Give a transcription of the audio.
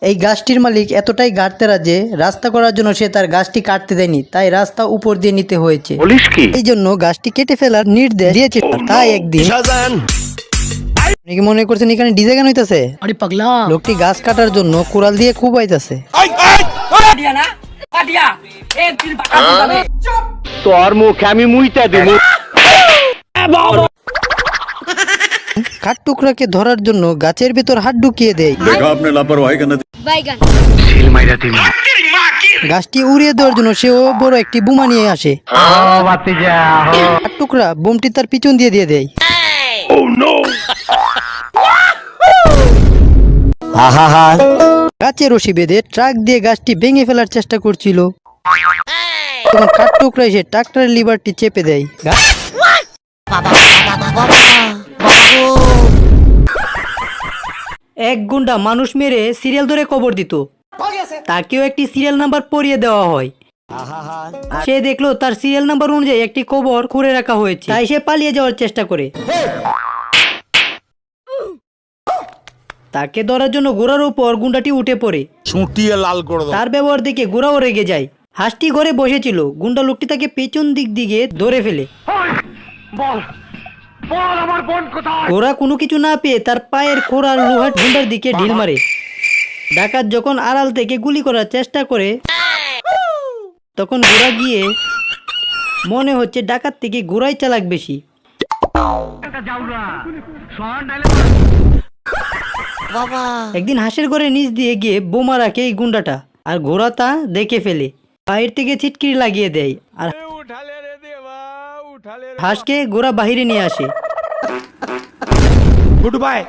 এই গাছটির মালিক এতটাই গাড়তেরা যে রাস্তা করার জন্য সে তার গাছটি কাটতে দেয়নি, তাই রাস্তা উপর দিয়ে নিতে হয়েছে। এই জন্য গাছটি কেটে ফেলার নির্দেশ দিয়েছে। তাই একদিন মনে করছেন এখানে ডিজে গান হইতাছে। আরে পাগলা, লোকটি গাছ কাটার জন্য কুড়াল দিয়ে কুবাইতাছে। তোর মুখে আমি মুইতা দেব। কাঠ টুকরাকে ধরার জন্য গাছের ভেতর হাত ঢুকিয়ে দেয়। গাছটি উড়িয়ে দেওয়ার জন্য সেও বড় একটি বোমা নিয়ে আসে। কাঠ টুকরা বোমটি তার পিছন দিয়ে দেয়। গাছের রশি বেঁধে ট্রাক দিয়ে গাছটি ভেঙে ফেলার চেষ্টা করছিল। তখন কাঠ টুকরা এসে ট্রাক্টরের লিভারটি চেপে দেয়। এক গুন্ডা মানুষ মেরে সিরিয়াল ধরে কবর দিত, তাকেও একটি সিরিয়াল নাম্বার পরিয়ে দেওয়া হয়। সে দেখলো তার সিরিয়াল নাম্বার অনুযায়ী একটি কবর খুঁড়ে রাখা হয়েছে, তাই সে পালিয়ে যাওয়ার চেষ্টা করে। তাকে ধরার জন্য ঘোড়ার উপর গুন্ডাটি উঠে পড়ে। তার ব্যবহার দেখে ঘোড়াও রেগে যায়। হাঁসটি ঘরে বসেছিল, গুন্ডা লোকটি তাকে পেছন দিক দিকে ধরে ফেলে। ঘোড়া কোনো কিছু না পেয়ে তার পায়ের খোঁড়ার লোহার গুন্ডার দিকে ঢিল মারে। ডাকাত যখন আড়াল থেকে গুলি করার চেষ্টা করে, তখন ঘোড়া গিয়ে মনে হচ্ছে ডাকাত থেকে ঘোড়াই চালাক বেশি। একদিন হাঁসের ঘরে নিচ দিয়ে গিয়ে বোমা রাখে এই গুন্ডাটা, আর ঘোড়া তা দেখে ফেলে, বাইরে থেকে ছিটকিরি লাগিয়ে দেয় আর হাঁসকে ঘোড়া বাহিরে নিয়ে আসে। Good bye.